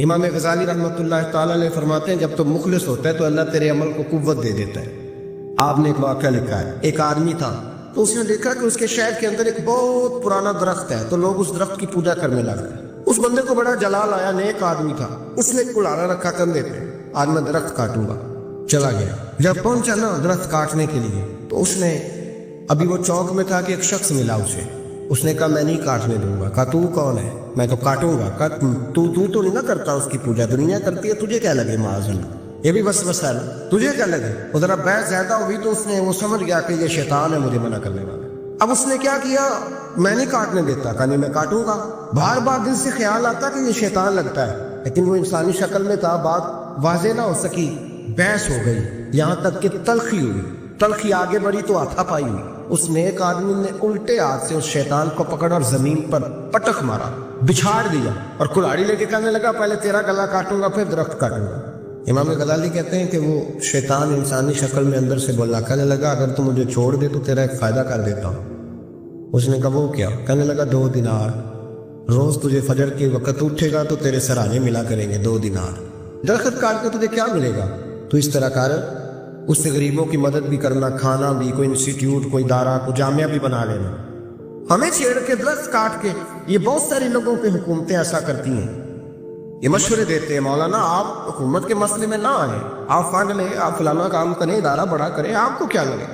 امام غزالی رحمۃ اللہ تعالی علیہ فرماتے ہیں جب تو مخلص ہوتا ہے تو اللہ تیرے عمل کو قوت دے دیتا ہے۔ آپ نے ایک واقعہ لکھا ہے، ایک آدمی تھا تو اس نے دیکھا کہ اس کے شہر کے اندر ایک بہت پرانا درخت ہے، تو لوگ اس درخت کی پوجا کرنے لگ گئے۔ اس بندے کو بڑا جلال آیا، نیک آدمی تھا، اس نے کلاڑا رکھا کندھے پہ، آج میں درخت کاٹوں گا۔ چلا گیا، جب پہنچا نا درخت کاٹنے کے لیے تو اس نے ابھی وہ چوک میں تھا کہ ایک شخص ملا اسے، اس نے کہا میں نہیں کاٹنے دوں گا۔ کہا تو کون ہے؟ میں تو کاٹوں گا۔ کہا تو نہیں نہ کرتا اس کی پوجا، دنیا کرتی ہے، تجھے کیا لگے؟ معاذ اللہ، یہ بھی بس ہے نا، تجھے کیا لگے؟ وہ ذرا بحث زیادہ ہوئی تو اس نے وہ سمجھ گیا کہ یہ شیطان ہے مجھے منع کرنے والا۔ اب اس نے کیا کیا؟ میں نہیں کاٹنے دیتا، کہا نہیں میں کاٹوں گا۔ بار بار دل سے خیال آتا کہ یہ شیطان لگتا ہے، لیکن وہ انسانی شکل میں تھا، بات واضح نہ ہو سکی، بحث ہو گئی، یہاں تک کہ تلخی ہوئی۔ تلخی آگے بڑھی تو ہاتھا پائی ہوئی۔ اس نیک آدمی نے الٹے ہاتھ سے اس شیطان کو پکڑا اور زمین پر پٹک مارا، بچھاڑ دیا، اور کلاڑی لے کے کہنے لگا پہلے تیرا گلا کاٹوں گا پھر درخت کاٹوں گا۔ امام غزالی کہتے ہیں کہ وہ شیطان انسانی شکل میں اندر سے بولا، کہنے لگا اگر تو مجھے چھوڑ دے تو تیرا ایک فائدہ کر دیتا ہوں۔ اس نے کہا وہ کیا؟ کہنے لگا 2 دینار، روز تجھے فجر کے وقت اٹھے گا تو تیرے سرانے ملا کریں گے 2 دینار۔ درخت کاٹ کے تجھے کیا ملے گا؟ تو اس طرح کر، اس سے غریبوں کی مدد بھی کرنا، کھانا بھی، کوئی انسٹیٹیوٹ، کوئی ادارہ، کوئی جامعہ بھی بنا لینا۔ ہمیں چھیڑ کے درخت کاٹ کے، یہ بہت سارے لوگوں پہ حکومتیں ایسا کرتی ہیں، یہ مشورے دیتے ہیں مولانا آپ حکومت کے مسئلے میں نہ آئیں، آپ فنڈ لیں، آپ فلانا کام کریں، ادارہ بڑا کریں، آپ کو کیا لگے؟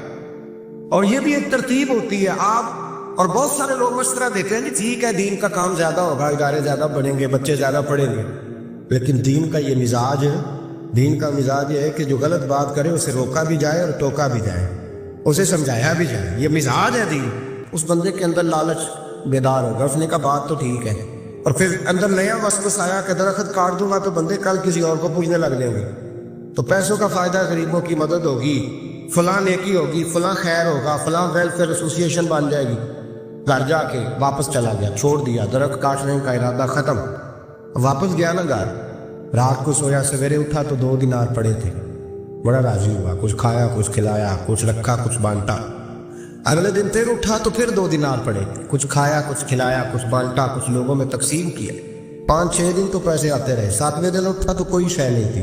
اور یہ بھی ایک ترتیب ہوتی ہے۔ آپ اور بہت سارے لوگ مشورہ دیتے ہیں کہ ٹھیک ہے دین کا کام زیادہ ہوگا، ادارے زیادہ بڑھیں گے، بچے زیادہ پڑھیں گے، لیکن دین کا یہ مزاج ہے، دین کا مزاج یہ ہے کہ جو غلط بات کرے اسے روکا بھی جائے اور ٹوکا بھی جائے، اسے سمجھایا بھی جائے، یہ مزاج ہے دین۔ اس بندے کے اندر لالچ بیدار ہوگا، اس نے کہا بات تو ٹھیک ہے، اور پھر اندر نیا وسوسہ آیا کہ درخت کاٹ دوں گا تو بندے کل کسی اور کو پوجنے لگ جائیں گے، تو پیسوں کا فائدہ، غریبوں کی مدد ہوگی، فلاں نیکی ہوگی، فلاں خیر ہوگا، فلاں ویلفیئر ایسوسی ایشن بن جائے گی۔ گھر جا کے واپس چلا گیا، چھوڑ دیا، درخت کاٹنے کا ارادہ ختم۔ واپس گیا نا گھر، رات کو سویا، سویرے اٹھا تو 2 دینار پڑے تھے، بڑا راضی ہوا، کچھ کھایا، کچھ کھلایا، کچھ رکھا، کچھ بانٹا۔ اگلے دن پھر اٹھا تو پھر 2 دینار پڑے، کچھ کھایا، کچھ کھلایا، کچھ بانٹا، کچھ لوگوں میں تقسیم کیا۔ 5-6 دن تو پیسے آتے رہے۔ 7ویں دن اٹھا تو کوئی شے نہیں تھی،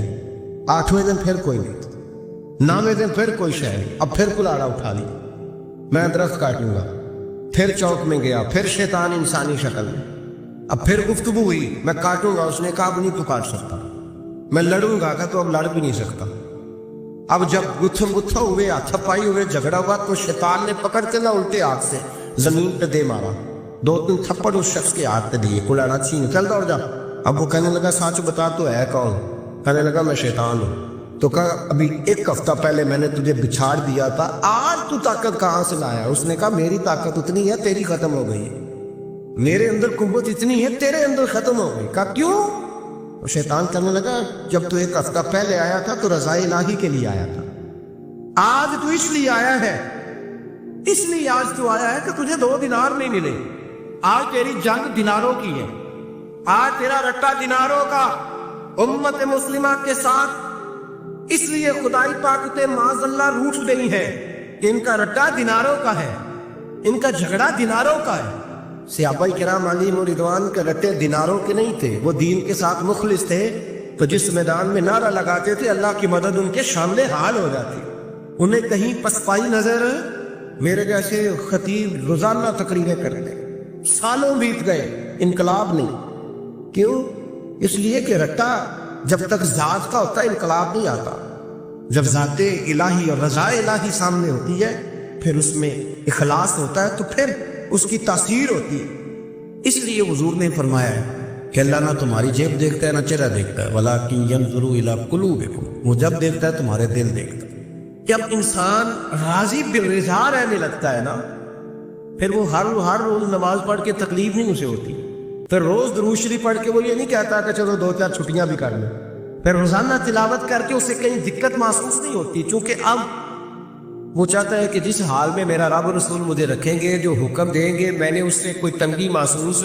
8ویں دن پھر کوئی نہیں تھی، 9ویں دن پھر کوئی شے نہیں۔ اب پھر کلاڑا اٹھا لی، میں درخت کاٹوں گا۔ پھر چوک میں گیا، پھر شیطان انسانی شکل میں، اب پھر گفتگو ہوئی، میں کاٹوں گا۔ اس نے کہا اب نہیں تو کاٹ سکتا، میں لڑوں گا، تو اب لڑ بھی نہیں سکتا۔ اب جب گتھم گتھا ہوئے، ہاتھ پائی ہوئے، جھگڑا ہوا تو شیطان نے پکڑ کے نہ الٹے ہاتھ سے زمین پہ دے مارا، 2-3 تھپڑ اس شخص کے ہاتھ پہ دیے، کلاڑا چھین، چل دوڑ جا۔ اب وہ کہنے لگا سچ بتا تو ہے کون؟ کہنے لگا میں شیطان ہوں۔ تو کہا ابھی 1 ہفتہ پہلے میں نے تجھے بچھاڑ دیا تھا، آج تو طاقت کہاں سے لایا؟ اس نے کہا میری طاقت اتنی ہے، تیری ختم ہو گئی ہے، میرے اندر قوت اتنی ہے، تیرے اندر ختم ہو گئی۔ کہا کیوں؟ اور شیطان کہنے لگا جب تو 1 ہفتہ پہلے آیا تھا تو رضا الہی کے لیے آیا تھا، آج تو اس لیے آیا ہے، اس لیے آج تو آیا ہے کہ تجھے 2 دینار نہیں ملے۔ آج تیری جنگ دیناروں کی ہے، آج تیرا رٹا دیناروں کا امت مسلمہ کے ساتھ، اس لیے خدائی طاقتیں معاذ اللہ روٹھ گئی ہیں کہ ان کا رٹا دیناروں کا ہے، ان کا جھگڑا دیناروں کا ہے۔ صحابہ کرام علیہم رضوان کے رٹے دیناروں کے نہیں تھے، وہ دین کے ساتھ مخلص تھے، تو جس میدان میں نعرہ لگاتے تھے اللہ کی مدد ان کے شامل حال ہو جاتی، انہیں کہیں پسپائی نظر۔ میرے جیسے خطیب روزانہ تقریریں کرتے، سالوں بیت گئے، انقلاب نہیں۔ کیوں؟ اس لیے کہ رٹا جب تک ذات کا ہوتا ہے انقلاب نہیں آتا، جب ذات الہی اور رضا الہی سامنے ہوتی ہے پھر اس میں اخلاص ہوتا ہے تو پھر اس کی تاثیر ہوتی ہے۔ اس لیے حضور نے فرمایا ہے کہ اللہ نہ تمہاری جیب دیکھتا ہے نہ چہرہ دیکھتا ہے، وَلَٰكِن يَنظُرُ إِلَىٰ قُلُوبِكُمْ، وہ جب دیکھتا ہے تمہارے دل دیکھتا ہے۔ جب انسان راضی بالرضا رہنے لگتا ہے نا، پھر وہ ہر روز نماز پڑھ کے تکلیف نہیں اسے ہوتی، پھر روز درود شریف پڑھ کے وہ یہ نہیں کہتا کہ چلو 2-4 چھٹیاں بھی کر لیں، پھر روزانہ تلاوت کر کے اسے کہیں دقت محسوس نہیں ہوتی، چونکہ اب وہ چاہتا ہے کہ جس حال میں میرا رب رسول مجھے رکھیں گے، جو حکم دیں گے، میں نے اس سے کوئی تنگی محسوس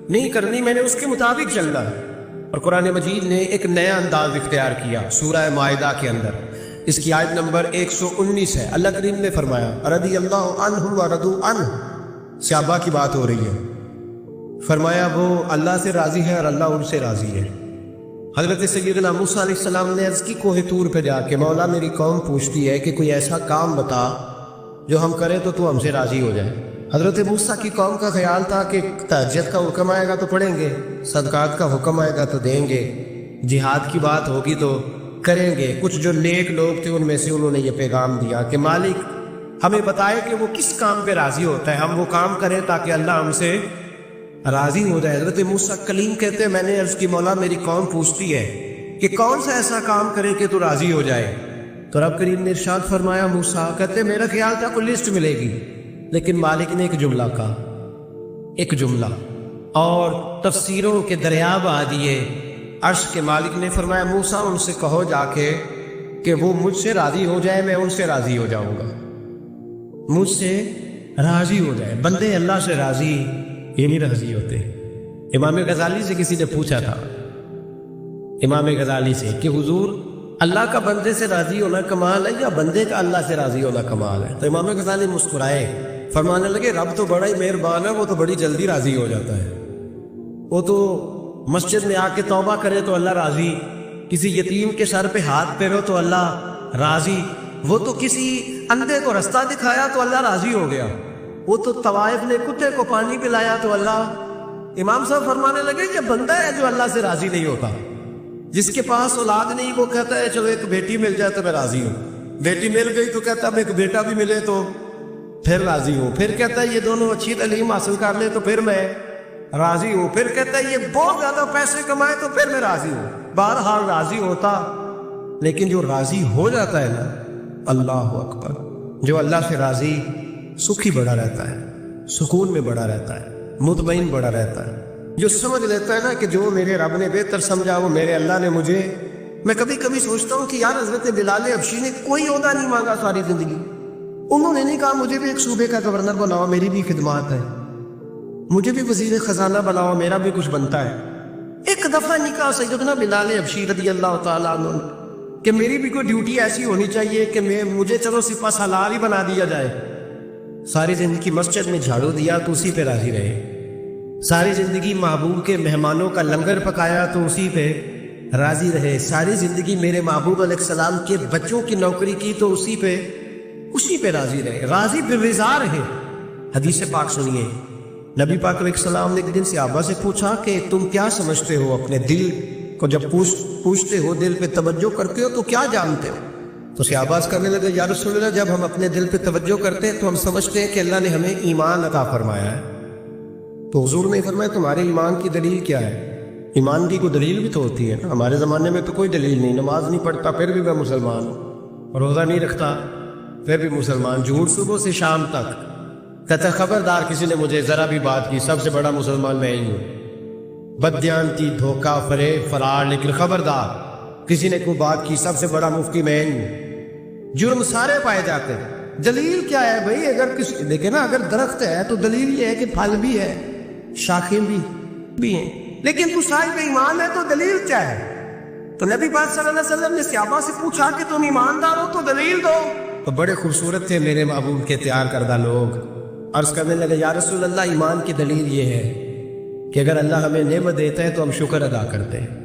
نہیں کرنی، میں نے اس کے مطابق چلنا ہے۔ اور قرآن مجید نے ایک نیا انداز اختیار کیا سورہ مائدہ کے اندر، اس کی آیت نمبر 119 ہے۔ اللہ کریم نے فرمایا رضی اللہ عنہ ورضوا عنہ، صحابہ کی بات ہو رہی ہے، فرمایا وہ اللہ سے راضی ہے اور اللہ ان سے راضی ہے۔ حضرت سیدنا موسیٰ علیہ السلام نے عرض کی کوہ طور پہ جا کے مولا میری قوم پوچھتی ہے کہ کوئی ایسا کام بتا جو ہم کریں تو ہم سے راضی ہو جائے۔ حضرت موسیٰ کی قوم کا خیال تھا کہ تہجد کا حکم آئے گا تو پڑھیں گے، صدقات کا حکم آئے گا تو دیں گے، جہاد کی بات ہوگی تو کریں گے۔ کچھ جو نیک لوگ تھے ان میں سے انہوں نے یہ پیغام دیا کہ مالک ہمیں بتائے کہ وہ کس کام پہ راضی ہوتا ہے، ہم وہ کام کریں تاکہ اللہ ہم سے راضی ہو جائے۔ حضرت موسیٰ کلیم کہتے ہیں میں نے عرض کی مولا میری قوم پوچھتی ہے کہ کون سا ایسا کام کرے کہ تو راضی ہو جائے، تو رب کریم نے ارشاد فرمایا موسیٰ کہتے میرا خیال تھا کوئی لسٹ ملے گی، لیکن مالک نے ایک جملہ کہا، ایک جملہ، اور تفسیروں کے دریا بہا دیے۔ عرش کے مالک نے فرمایا موسیٰ ان سے کہو جا کے کہ وہ مجھ سے راضی ہو جائے، میں ان سے راضی ہو جاؤں گا، مجھ سے راضی ہو جائے۔ بندے اللہ سے راضی یہ نہیں راضی ہوتے۔ امام غزالی سے کسی نے پوچھا تھا، امام غزالی سے، کہ حضور اللہ کا بندے سے راضی ہونا کمال ہے یا بندے کا اللہ سے راضی ہونا کمال ہے؟ تو امام غزالی مسکرائے، فرمانے لگے رب تو بڑا ہی مہربان ہے، وہ تو بڑی جلدی راضی ہو جاتا ہے، وہ تو مسجد میں آ کے توبہ کرے تو اللہ راضی، کسی یتیم کے سر پہ ہاتھ پھیرو تو اللہ راضی، وہ تو کسی اندھے کو رستہ دکھایا تو اللہ راضی ہو گیا، وہ تو طوائف نے کتے کو پانی پلایا تو اللہ۔ امام صاحب فرمانے لگے کہ بندہ ہے جو اللہ سے راضی نہیں ہوتا، جس کے پاس اولاد نہیں وہ کہتا ہے چلو ایک بیٹی مل جائے تو میں راضی ہوں، بیٹی مل گئی تو کہتا ہے ایک بیٹا بھی ملے تو پھر راضی ہوں، پھر کہتا ہے یہ دونوں اچھی تعلیم حاصل کر لے تو پھر میں راضی ہوں، پھر کہتا ہے یہ بہت زیادہ پیسے کمائے تو پھر میں راضی ہوں۔ بہرحال راضی ہوتا، لیکن جو راضی ہو جاتا ہے نا، اللہ اکبر، جو اللہ سے راضی سکھی بڑا رہتا ہے، سکون میں بڑا رہتا ہے، مطمئن بڑا رہتا ہے، جو سمجھ لیتا ہے نا کہ جو میرے رب نے بہتر سمجھا وہ میرے اللہ نے مجھے۔ میں کبھی کبھی سوچتا ہوں کہ یار حضرت بلال حبشی نے کوئی عہدہ نہیں مانگا ساری زندگی، انہوں نے نہیں کہا مجھے بھی ایک صوبے کا گورنر بناؤ میری بھی خدمات ہے، مجھے بھی وزیر خزانہ بناؤ میرا بھی کچھ بنتا ہے۔ ایک دفعہ نہیں کہا سیدنا بلال حبشی رضی اللہ تعالیٰ عنہ کہ میری بھی کوئی ڈیوٹی ایسی ہونی چاہیے کہ مجھے چلو سپہ سالار ہی بنا دیا جائے۔ ساری زندگی مسجد میں جھاڑو دیا تو اسی پہ راضی رہے، ساری زندگی محبوب کے مہمانوں کا لنگر پکایا تو اسی پہ راضی رہے، ساری زندگی میرے محبوب علیہ السلام کے بچوں کی نوکری کی تو اسی پہ راضی رہے، راضی بالرضا رہے۔ حدیث پاک سنیے، نبی پاک علیہ السلام نے ایک دن صحابہ سے پوچھا کہ تم کیا سمجھتے ہو اپنے دل کو، جب پوچھتے ہو دل پہ توجہ کرتے ہو تو کیا جانتے ہو؟ تو صحابہ کرنے لگے یا رسول اللہ جب ہم اپنے دل پہ توجہ کرتے ہیں تو ہم سمجھتے ہیں کہ اللہ نے ہمیں ایمان عطا فرمایا ہے۔ تو حضور نے فرمایا تمہارے ایمان کی دلیل کیا ہے؟ ایمان کی کوئی دلیل بھی تو ہوتی ہے نا، ہمارے زمانے میں تو کوئی دلیل نہیں، نماز نہیں پڑھتا پھر بھی میں مسلمان ہوں، روزہ نہیں رکھتا پھر بھی مسلمان، جھوٹ صبح سے شام تک، کہتا خبردار کسی نے مجھے ذرا بھی بات کی سب سے بڑا مسلمان میں ہی ہوں، بددیانتی، دھوکہ، فریب، فرار، لیکن خبردار کسی نے کوئی بات کی سب سے بڑا مفتی میں ہی ہوں۔ جرم سارے پائے جاتے ہیں، دلیل کیا ہے بھائی؟ اگر کسی دیکھیں نا، اگر درخت ہے تو دلیل یہ ہے کہ پھل بھی ہے، شاخیں بھی ہیں، لیکن تو صاحب ایمان ہے تو دلیل کیا ہے؟ تو نبی پاک صلی اللہ علیہ وسلم نے صحابہ سے پوچھا کہ تم ایماندار ہو تو دلیل دو، تو بڑے خوبصورت تھے میرے محبوب کے تیار کردہ لوگ، عرض کرنے لگے یا رسول اللہ ایمان کی دلیل یہ ہے کہ اگر اللہ ہمیں نعمت دیتا ہے تو ہم شکر ادا کرتے ہیں،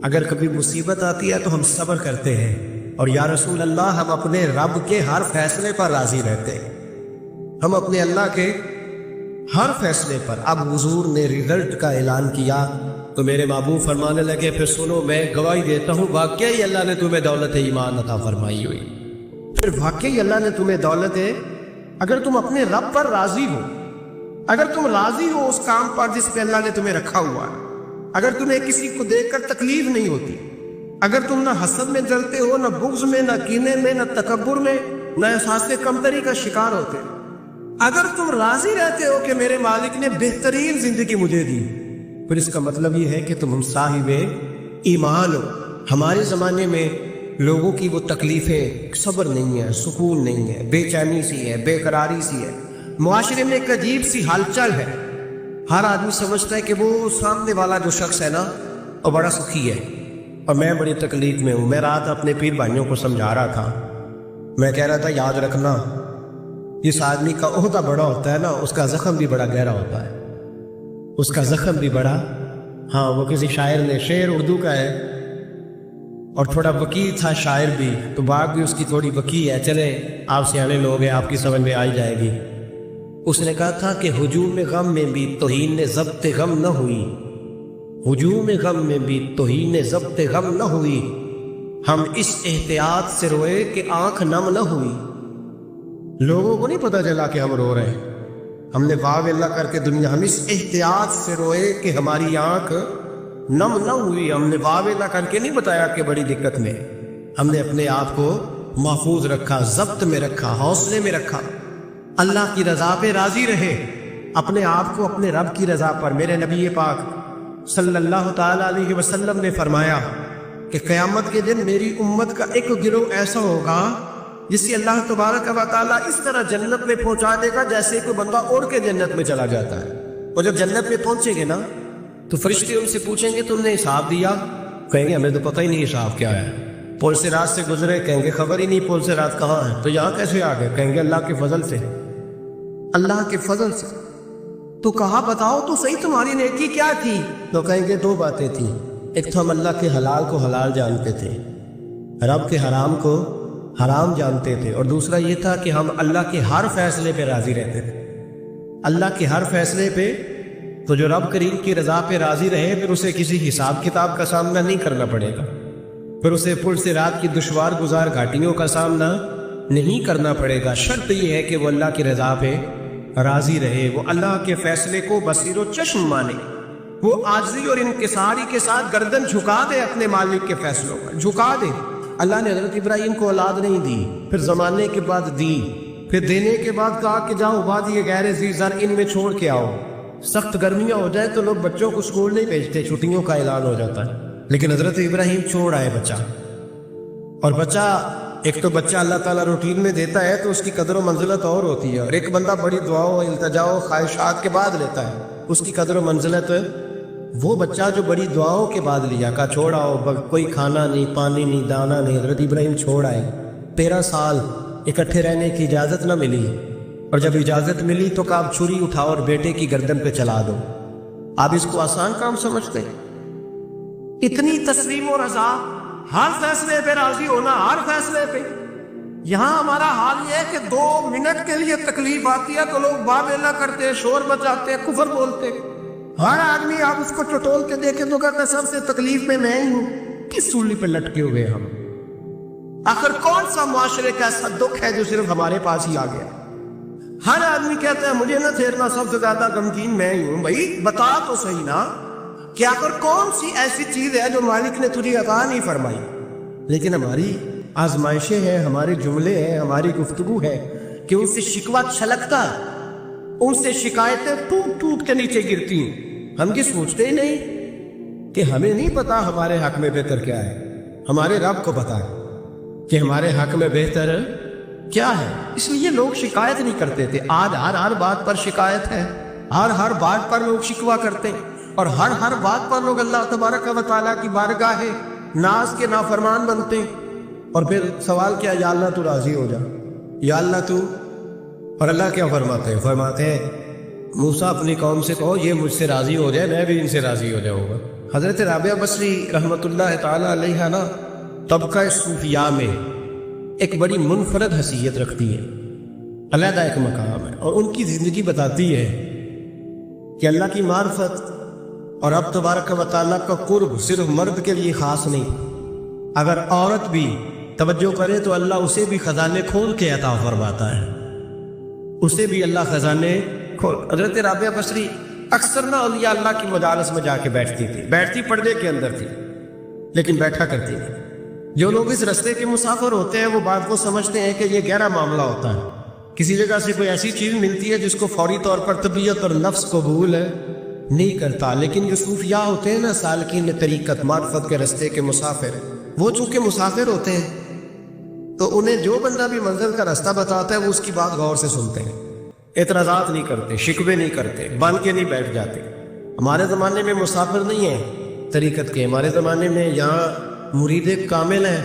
اگر کبھی مصیبت آتی ہے تو ہم صبر کرتے ہیں، اور یا رسول اللہ ہم اپنے رب کے ہر فیصلے پر راضی رہتے ہیں، ہم اپنے اللہ کے ہر فیصلے پر۔ اب حضور نے رزلٹ کا اعلان کیا تو میرے محبوب فرمانے لگے پھر سنو میں گواہی دیتا ہوں واقعی اللہ نے تمہیں دولت ایمان عطا فرمائی ہوئی، پھر واقعی اللہ نے تمہیں دولت ہے، اگر تم اپنے رب پر راضی ہو، اگر تم راضی ہو اس کام پر جس پہ اللہ نے تمہیں رکھا ہوا ہے، اگر تمہیں کسی کو دیکھ کر تکلیف نہیں ہوتی، اگر تم نہ حسد میں جلتے ہو، نہ بغض میں، نہ کینے میں، نہ تکبر میں، نہ احساس کمتری کا شکار ہوتے، اگر تم راضی رہتے ہو کہ میرے مالک نے بہترین زندگی مجھے دی، پھر اس کا مطلب یہ ہے کہ تم صاحب ایمان ہو۔ ہمارے زمانے میں لوگوں کی وہ تکلیفیں، صبر نہیں ہے، سکون نہیں ہے، بے چینی سی ہے، بے قراری سی ہے، معاشرے میں ایک عجیب سی ہلچل ہے، ہر آدمی سمجھتا ہے کہ وہ سامنے والا جو شخص ہے نا وہ بڑا سخی ہے اور میں بڑی تکلیف میں ہوں۔ میں رات اپنے پیر بھائیوں کو سمجھا رہا تھا، میں کہہ رہا تھا یاد رکھنا جس آدمی کا عہدہ بڑا ہوتا ہے نا اس کا زخم بھی بڑا گہرا ہوتا ہے، اس کا زخم بھی بڑا، ہاں وہ کسی شاعر نے، شعر اردو کا ہے، اور تھوڑا وکیل تھا، شاعر بھی، تو بات بھی اس کی تھوڑی وکیل ہے، چلے آپ سیانے لوگ ہیں، آپ کی سمجھ میں آ جائے گی۔ اس نے کہا تھا کہ ہجوم غم میں بھی توہین ضبط غم نہ ہوئی، ہجوم غم میں بھی توہین ضبط غم نہ ہوئی، ہم اس احتیاط سے روئے کہ آنکھ نم نہ ہوئی۔ لوگوں کو نہیں پتا چلا کہ ہم رو رہے ہیں، ہم نے واو اللہ کر کے دنیا، ہم اس احتیاط سے روئے کہ ہماری آنکھ نم نہ ہوئی۔ ہم نے واو اللہ کر کے نہیں بتایا کہ بڑی دقت میں، ہم نے اپنے آپ کو محفوظ رکھا، ضبط میں رکھا، حوصلے میں رکھا، اللہ کی رضا پہ راضی رہے، اپنے آپ کو اپنے رب کی رضا پر۔ میرے نبی پاک صلی اللہ تعالی علیہ وسلم نے فرمایا کہ قیامت کے دن میری امت کا ایک گروہ ایسا ہوگا جس سے اللہ تبارک و تعالیٰ اس طرح جنت میں پہنچا دے گا جیسے کوئی بندہ اڑ کے جنت میں چلا جاتا ہے۔ اور جب جنت میں پہنچیں گے نا تو فرشتے ان سے پوچھیں گے تم نے حساب دیا؟ کہیں گے ہمیں تو پتہ ہی نہیں حساب کیا ہے۔ پل سے رات سے گزرے، کہیں گے خبر ہی نہیں پل سے رات کہاں ہے، تو یہاں کیسے آ گئے؟ کہیں گے اللہ کے فضل سے، اللہ کے فضل سے۔ تو کہا بتاؤ تو صحیح تمہاری نیکی کیا تھی؟ تو کہیں گے دو باتیں تھیں، ایک تو ہم اللہ کے حلال کو حلال جانتے تھے، رب کے حرام کو حرام جانتے تھے، اور دوسرا یہ تھا کہ ہم اللہ کے ہر فیصلے پہ راضی رہتے تھے، اللہ کے ہر فیصلے پہ۔ تو جو رب کریم کی رضا پہ راضی رہے پھر اسے کسی حساب کتاب کا سامنا نہیں کرنا پڑے گا، پھر اسے پل سے رات کی دشوار گزار گھاٹیوں کا سامنا نہیں کرنا پڑے گا۔ شرط یہ ہے کہ وہ اللہ کی رضا پہ راضی رہے، وہ اللہ کے فیصلے کو بصیر و چشم مانے، وہ عاجزی اور انکساری کے ساتھ گردن جھکا دے اپنے مالک کے فیصلوں پر، جھکا دے۔ اللہ نے حضرت ابراہیم کو اولاد نہیں دی، پھر زمانے کے بعد دی، پھر دینے کے بعد کہا کہ جاؤ وادی غیر ذی زرع ان میں چھوڑ کے آؤ۔ سخت گرمیاں ہو جائے تو لوگ بچوں کو اسکول نہیں بھیجتے، چھٹیوں کا اعلان ہو جاتا ہے، لیکن حضرت ابراہیم چھوڑ آئے بچہ۔ اور بچہ، ایک تو بچہ اللہ تعالیٰ روٹین میں دیتا ہے تو اس کی قدر و منزلت اور ہوتی ہے، اور ایک بندہ بڑی دعاؤں التجاؤں خواہشات کے بعد لیتا ہے، اس کی قدر و منزلت۔ وہ بچہ جو بڑی دعاؤں کے بعد لیا، کا چھوڑا ہو، کوئی کھانا نہیں، پانی نہیں، دانا نہیں، حضرت ابراہیم چھوڑ آئے۔ 13 سال اکٹھے رہنے کی اجازت نہ ملی، اور جب اجازت ملی تو کہا اب چھری اٹھاؤ اور بیٹے کی گردن پہ چلا دو۔ آپ اس کو آسان کام سمجھتے ہیں؟ اتنی تسلیم و رضا، ہر فیصلے پہ راضی ہونا، ہر فیصلے پہ۔ یہاں ہمارا حال یہ ہے کہ 2 منٹ کے لیے تکلیف آتی ہے تو لوگ باویلا کرتے ہیں، شور مچاتے ہیں، کفر بولتے ہیں۔ ہر آدمی آپ اس کو ٹٹول کے دیکھیں تو کہتا ہے سب سے تکلیف میں میں ہی ہوں۔ کس سولی پہ لٹکے ہوئے ہم؟ آخر کون سا معاشرے کا ایسا دکھ ہے جو صرف ہمارے پاس ہی آ گیا؟ ہر آدمی کہتا ہے مجھے نہ چھیڑنا، سب سے زیادہ غمگین میں ہی ہوں۔ بھائی بتا تو صحیح نا کہ آخر کون سی ایسی چیز ہے جو مالک نے تجھے عطا نہیں فرمائی؟ لیکن ہماری آزمائشیں ہیں، ہمارے جملے ہیں، ہماری گفتگو ہے کہ ان سے شکوہ چھلکتا، ان سے شکایتیں ٹوٹ ٹوٹ کے نیچے گرتی ہیں۔ ہم یہ سوچتے ہی نہیں کہ ہمیں نہیں پتا ہمارے حق میں بہتر کیا ہے، ہمارے رب کو پتا ہے کہ ہمارے حق میں بہتر کیا ہے۔ اس لیے لوگ شکایت نہیں کرتے تھے، آج ہر بات پر شکایت ہے، ہر بات پر لوگ شکوہ کرتے ہیں، اور ہر بات پر لوگ اللہ تبارک و تعالیٰ کی بارگاہ ناز کے نافرمان بنتے ہیں۔ اور پھر سوال کیا، یا اللہ تو راضی ہو جا، یا اللہ تو۔ اور اللہ کیا فرماتے ہیں؟ فرماتے ہیں موسیٰ اپنی قوم سے کہو یہ مجھ سے راضی ہو جائے میں بھی ان سے راضی ہو جاؤں گا۔ حضرت رابعہ بصری رحمۃ اللہ تعالی علیہ نا طبقہ صوفیاء میں ایک بڑی منفرد حیثیت رکھتی ہے، علیحدہ ایک مقام ہے، اور ان کی زندگی بتاتی ہے کہ اللہ کی معرفت اور رب تبارک و تعالیٰ کا قرب صرف مرد کے لیے خاص نہیں، اگر عورت بھی توجہ کرے تو اللہ اسے بھی خزانے کھول کے عطا فرماتا ہے، اسے بھی اللہ خزانے کھول۔ حضرت رابعہ بصری اکثر نہ اولیاء اللہ کی مجالس میں جا کے بیٹھتی تھی، بیٹھتی پردے کے اندر تھی لیکن بیٹھا کرتی تھی۔ جو لوگ اس رستے کے مسافر ہوتے ہیں وہ بات کو سمجھتے ہیں کہ یہ گہرا معاملہ ہوتا ہے، کسی جگہ سے کوئی ایسی چیز ملتی ہے جس کو فوری طور پر طبیعت اور نفس قبول نہیں کرتا، لیکن جو صوفیاء ہوتے ہیں نا، سالکین طریقت معرفت کے رستے کے مسافر، وہ چونکہ مسافر ہوتے ہیں تو انہیں جو بندہ بھی منزل کا راستہ بتاتا ہے وہ اس کی بات غور سے سنتے ہیں، اعتراضات نہیں کرتے، شکوے نہیں کرتے، بن کے نہیں بیٹھ جاتے۔ ہمارے زمانے میں مسافر نہیں ہیں طریقت کے، ہمارے زمانے میں یہاں مرید کامل ہیں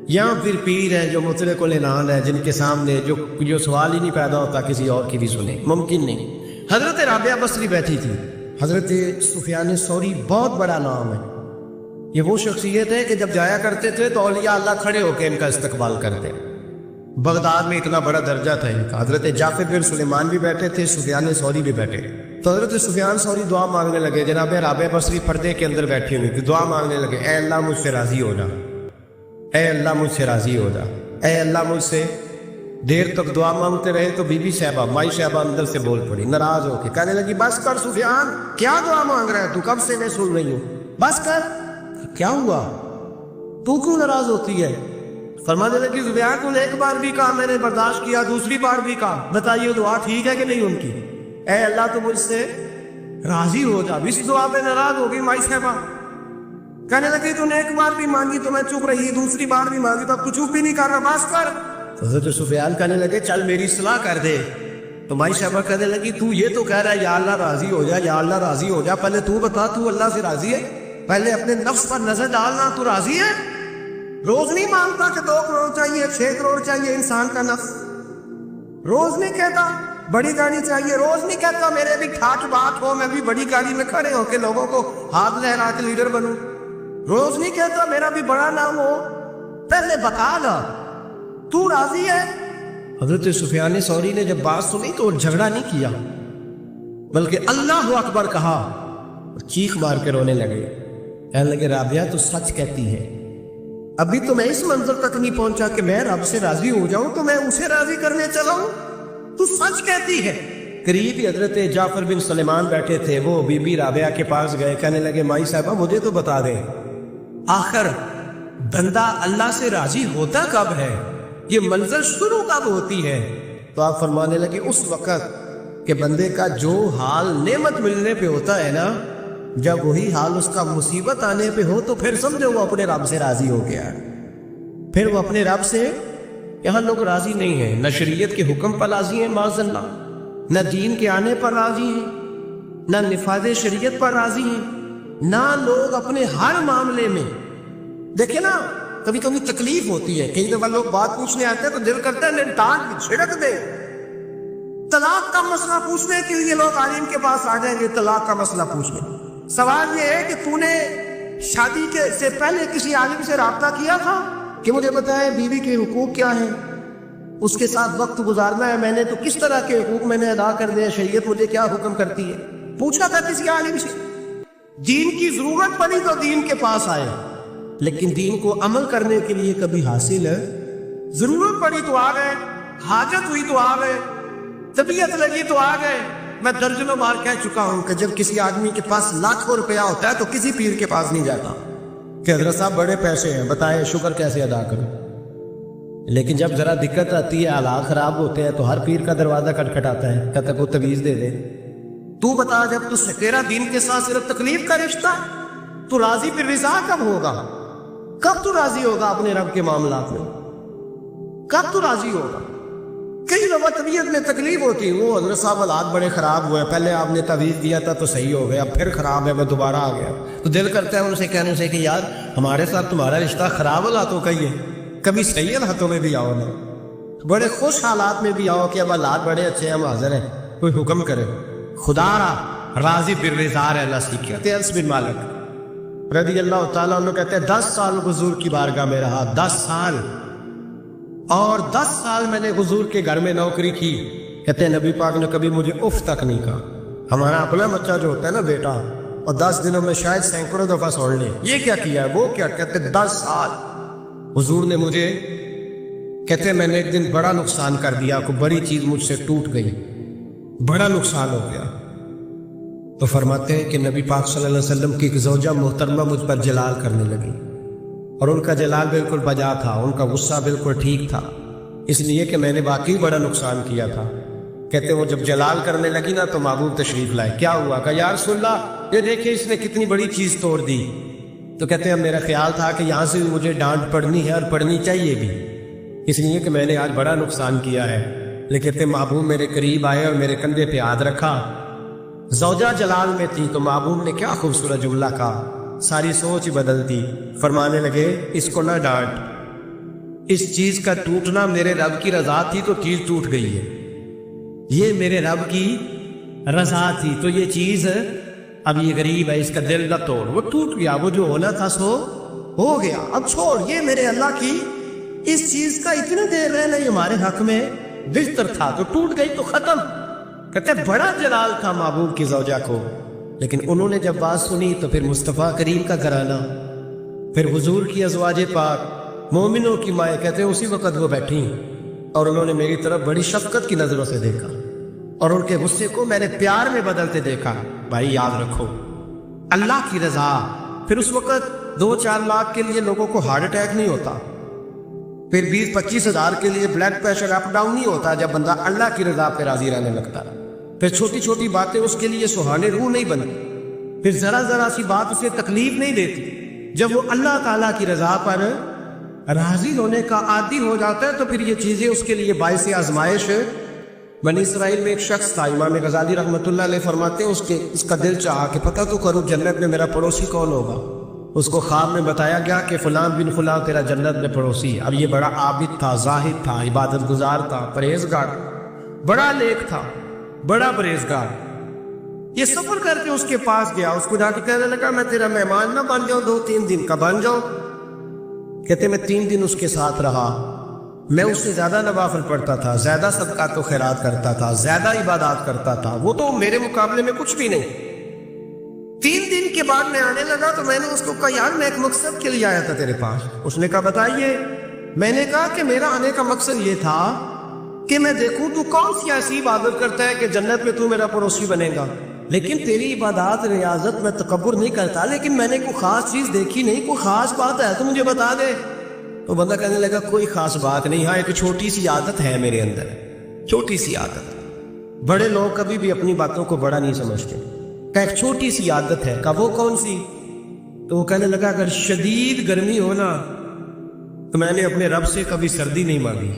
یا پھر پیر ہیں جو مطلق العنان ہے، جن کے سامنے جو سوال ہی نہیں پیدا ہوتا کسی اور کی بھی سنیں، ممکن نہیں۔ حضرت رابعہ بصری بیٹھی تھی، حضرت سفیان ثوری بہت بڑا نام ہے، یہ وہ شخصیت ہے کہ جب جایا کرتے تھے تو اولیاء اللہ کھڑے ہو کے ان کا استقبال کرتے. بغداد میں اتنا بڑا درجہ تھا ان کا. حضرت جعفر بن سلیمان بھی بیٹھے تھے, سفیان ثوری بھی بیٹھے. تو حضرت سفیان ثوری دعا مانگنے لگے. جناب رابعہ بصری پردے کے اندر بیٹھی ہوئی تھی, دعا مانگنے لگے, اے اللہ مجھ سے راضی ہو جا, اے اللہ مجھ سے راضی ہو جا, اے اللہ مجھ سے. دیر تک دعا مانگتے رہے تو بی بی صاحبہ, مائی صاحبہ اندر سے بول پڑی ناراض ہو کے, کہنے لگی بس کر سفیان, کیا دعا مانگ رہا ہے تو, کب سے میں سن رہی ہوں, بس کر. کیا ہوا, تو کیوں ناراض ہوتی ہے؟ فرمانے لگی سفیان تو نے ایک بار بھی کہا, میں نے برداشت کیا, دوسری بار بھی کہا, بتائیے دعا ٹھیک ہے کہ نہیں ان کی؟ اے اللہ تو مجھ سے راضی ہو جا. اس دعا پہ ناراض ہو گئی مائی صاحبہ. کہنے لگی تو نے ایک بار بھی مانگی تو میں چپ رہی, دوسری بار بھی مانگی تو اب تو چپ بھی نہیں کر رہا, بس کر. حضرت سفیان کہنے لگے چل میری اصلاح کر دے. تو مائی صاحبہ کہنے لگی تو یہ تو کہہ رہا ہے یا اللہ راضی ہو جا, یا اللہ راضی ہو جا, پہلے تو بتا تو اللہ سے راضی ہے؟ پہلے اپنے نفس پر نظر ڈالنا, تو راضی ہے؟ روز نہیں مانگتا کہ 2 کروڑ چاہیے, 6 کروڑ چاہیے انسان کا نفس. روز نہیں کہتا بڑی گاڑی چاہیے, روز نہیں کہتا میرے بھی ٹھاٹ بات ہو, میں بھی بڑی گاڑی میں کھڑے ہو کے لوگوں کو ہاتھ لہرا کے لیڈر بنوں. روز نہیں کہتا میرا بھی بڑا نام ہو. پہلے بتا لا تو راضی ہے؟ حضرت سفیان ثوری نے جب بات سنی تو جھگڑا نہیں کیا, بلکہ اللہ اکبر کہا, چیخ مار کے رونے لگے. کہنے لگے رابعہ تو سچ کہتی ہے, ابھی تو میں اس منظر تک نہیں پہنچا کہ میں رب سے راضی ہو جاؤں تو میں اسے راضی کرنے چلا ہوں, تو سچ کہتی ہے. قریب ہی حضرت جعفر بن سلیمان بیٹھے تھے, وہ بی بی رابعہ کے پاس گئے. کہنے لگے مائی صاحبہ مجھے تو بتا دیں, آخر بندہ اللہ سے راضی ہوتا کب ہے, یہ منظر شروع کب ہوتی ہے؟ تو آپ فرمانے لگے اس وقت کہ بندے کا جو حال نعمت ملنے پہ ہوتا ہے نا, جب وہی حال اس کا مصیبت آنے پہ ہو تو پھر سمجھو وہ اپنے رب سے راضی ہو گیا. پھر وہ اپنے رب سے, یہاں لوگ راضی نہیں ہیں, نہ شریعت کے حکم پر راضی ہیں معاذ اللہ, نہ دین کے آنے پر راضی ہیں, نہ نفاذ شریعت پر راضی ہیں, نہ لوگ اپنے ہر معاملے میں. دیکھیں نا کبھی کبھی تکلیف ہوتی ہے, کئی دفعہ لوگ بات پوچھنے آتے ہیں تو دل کرتا ہے ٹانگ چھڑک دے. طلاق کا مسئلہ پوچھنے کے لیے لوگ عالم کے پاس آ جائیں گے, طلاق کا مسئلہ پوچھنے. سوال یہ ہے کہ تو نے شادی کے سے پہلے کسی عالم سے رابطہ کیا تھا کہ مجھے بتائے بیوی کے حقوق کیا ہیں, اس کے ساتھ وقت گزارنا ہے, میں نے تو کس طرح کے حقوق میں نے ادا کر دیا, شریعت مجھے کیا حکم کرتی ہے؟ پوچھا تھا کسی عالم سے؟ دین کی ضرورت پڑی تو دین کے پاس آئے, لیکن دین کو عمل کرنے کے لیے کبھی حاصل ہے؟ ضرورت پڑی تو آ گئے, حاجت ہوئی تو آ گئے, طبیعت لگی تو آ گئے. میں درجنوں بار کہہ چکا ہوں کہ جب کسی آدمی کے پاس لاکھوں روپیہ ہوتا ہے تو کسی پیر کے پاس نہیں جاتا کہ حضرت صاحب بڑے پیسے ہیں, بتائیں شکر کیسے ادا کروں. لیکن جب ذرا دقت آتی ہے, حالات خراب ہوتے ہیں, تو ہر پیر کا دروازہ کھٹکھٹاتا ہے, کہتا ہے کو تویز دے دے. تو بتا جب تو تیرا دین کے ساتھ صرف تکلیف کا رشتہ, تو راضی پھر رضا کب ہوگا؟ کب تو راضی ہوگا اپنے رب کے معاملات میں؟ کب تو راضی ہوگا؟ کئی دفعہ طبیعت میں تکلیف ہوتی ہے, وہ حضرت صاحب حالات بڑے خراب ہوئے, پہلے آپ نے تعویذ دیا تھا تو صحیح ہو گیا, پھر خراب ہے میں دوبارہ آ گیا. تو دل کرتا ہے ان سے کہنے سے کہ یار ہمارے ساتھ تمہارا رشتہ خراب حالاتوں کا ہی ہے, کبھی صحیح حالاتوں میں بھی آؤ نا, بڑے خوش حالات میں بھی آؤ کہ اب حالات بڑے اچھے ہیں, ہم حاضر ہیں, کوئی حکم کرے. خدا راضی بالرضا رہنا سیکھے. کہتے ہیں انس بن مالک رضی اللہ تعالیٰ عنہ کہتے ہیں 10 سال حضور کی بارگاہ میں رہا, 10 سال, اور 10 سال میں نے حضور کے گھر میں نوکری کی. کہتے ہیں نبی پاک نے کبھی مجھے اف تک نہیں کہا. ہمارا اپنا بچہ جو ہوتا ہے نا بیٹا, اور 10 دنوں میں شاید سینکڑوں دفعہ سن لے یہ کیا کیا ہے وہ کیا. کہتے ہیں 10 سال حضور نے مجھے, کہتے ہیں میں نے ایک دن بڑا نقصان کر دیا, کوئی بڑی چیز مجھ سے ٹوٹ گئی, بڑا نقصان ہو گیا. تو فرماتے ہیں کہ نبی پاک صلی اللہ علیہ وسلم کی ایک زوجہ محترمہ مجھ پر جلال کرنے لگی, اور ان کا جلال بالکل بجا تھا, ان کا غصہ بالکل ٹھیک تھا, اس لیے کہ میں نے واقعی بڑا نقصان کیا تھا. کہتے ہیں وہ جب جلال کرنے لگی نا تو محبوب تشریف لائے. کیا ہوا؟ کہا یا رسول اللہ یہ دیکھیں اس نے کتنی بڑی چیز توڑ دی. تو کہتے ہیں میرا خیال تھا کہ یہاں سے بھی مجھے ڈانٹ پڑنی ہے اور پڑنی چاہیے بھی, اس لیے کہ میں نے آج بڑا نقصان کیا ہے. لیکن کہتے ہیں محبوب میرے قریب آئے اور میرے کندھے پہ ہاتھ رکھا. زوجہ جلال میں تھی تو محبوب نے کیا خوبصورت جملہ کہا, ساری سوچ ہی بدل دی. فرمانے لگے اس کو نہ ڈانٹ, اس چیز کا ٹوٹنا میرے رب کی رضا تھی تو چیز ٹوٹ گئی ہے, یہ میرے رب کی رضا تھی تو یہ چیز اب یہ غریب ہے، اس کا دل نہ توڑ، وہ ٹوٹ گیا، وہ جو ہونا تھا سو ہو گیا، اب چھوڑ، یہ میرے اللہ کی اس چیز کا اتنا دیر رہنا یہ ہمارے حق میں بہتر تھا، تو ٹوٹ گئی تو ختم۔ کہتے بڑا جلال تھا محبوب کی زوجہ کو، لیکن انہوں نے جب بات سنی تو پھر مصطفیٰ کریم کا گھرانہ، پھر حضور کی ازواج پاک، مومنوں کی مائیں، کہتے ہیں اسی وقت وہ بیٹھی اور انہوں نے میری طرف بڑی شفقت کی نظروں سے دیکھا اور ان کے غصے کو میں نے پیار میں بدلتے دیکھا۔ بھائی یاد رکھو، اللہ کی رضا، پھر اس وقت 2-4 لاکھ کے لیے لوگوں کو ہارٹ اٹیک نہیں ہوتا، پھر 20-25 ہزار کے لیے بلڈ پریشر اپ ڈاؤن نہیں ہوتا جب بندہ اللہ کی رضا پہ راضی رہنے لگتا، پھر چھوٹی چھوٹی باتیں اس کے لیے سہانے روح نہیں بنتی، پھر ذرا ذرا سی بات اسے تکلیف نہیں دیتی۔ جب وہ اللہ تعالیٰ کی رضا پر راضی ہونے کا عادی ہو جاتا ہے تو پھر یہ چیزیں اس کے لیے باعث آزمائش ہے۔ بنی اسرائیل میں ایک شخص تھا، امام غزالی رحمۃ اللہ علیہ فرماتے ہیں اس کا دل چاہا کہ پتہ تو کروں جنت میں میرا پڑوسی کون ہوگا۔ اس کو خواب میں بتایا گیا کہ فلاں بن فلاں تیرا جنت میں پڑوسی۔ اب یہ بڑا عابد تھا، زاہد تھا، عبادت گزار تھا، پرہیزگار، بڑا نیک تھا، بڑا پرہیزگار۔ یہ سفر کر کے اس کے پاس گیا، اس کو جا کے کہنے لگا میں تیرا مہمان نہ بن جاؤں، 2-3 دن کا بن جاؤں۔ کہتے میں 3 دن اس کے ساتھ رہا، میں اس سے زیادہ نوافل پڑھتا تھا، زیادہ صدقات و خیرات کرتا تھا، زیادہ عبادات کرتا تھا، وہ تو میرے مقابلے میں کچھ بھی نہیں۔ 3 دن کے بعد میں آنے لگا تو میں نے اس کو کہا یار میں ایک مقصد کے لیے آیا تھا تیرے پاس۔ اس نے کہا بتائیے۔ میں نے کہا کہ میرا آنے کا مقصد یہ تھا کہ میں دیکھوں تو کون سی ایسی عبادت کرتا ہے کہ جنت میں تو میرا پڑوسی بنے گا، لیکن تیری عبادات ریاضت میں تکبر نہیں کرتا، لیکن میں نے کوئی خاص چیز دیکھی نہیں، کوئی خاص بات ہے تو مجھے بتا دے۔ تو بندہ کہنے لگا کوئی خاص بات نہیں، ہاں ایک چھوٹی سی عادت ہے میرے اندر، چھوٹی سی عادت۔ بڑے لوگ کبھی بھی اپنی باتوں کو بڑا نہیں سمجھتے، کہ ایک چھوٹی سی عادت ہے، کہ وہ کون سی؟ تو وہ کہنے لگا اگر شدید گرمی ہو نا تو میں نے اپنے رب سے کبھی سردی نہیں مانگی،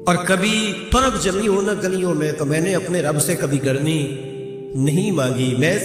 اور کبھی برف جمی ہو نا گلیوں میں تو میں نے اپنے رب سے کبھی گرمی نہیں مانگی۔ میں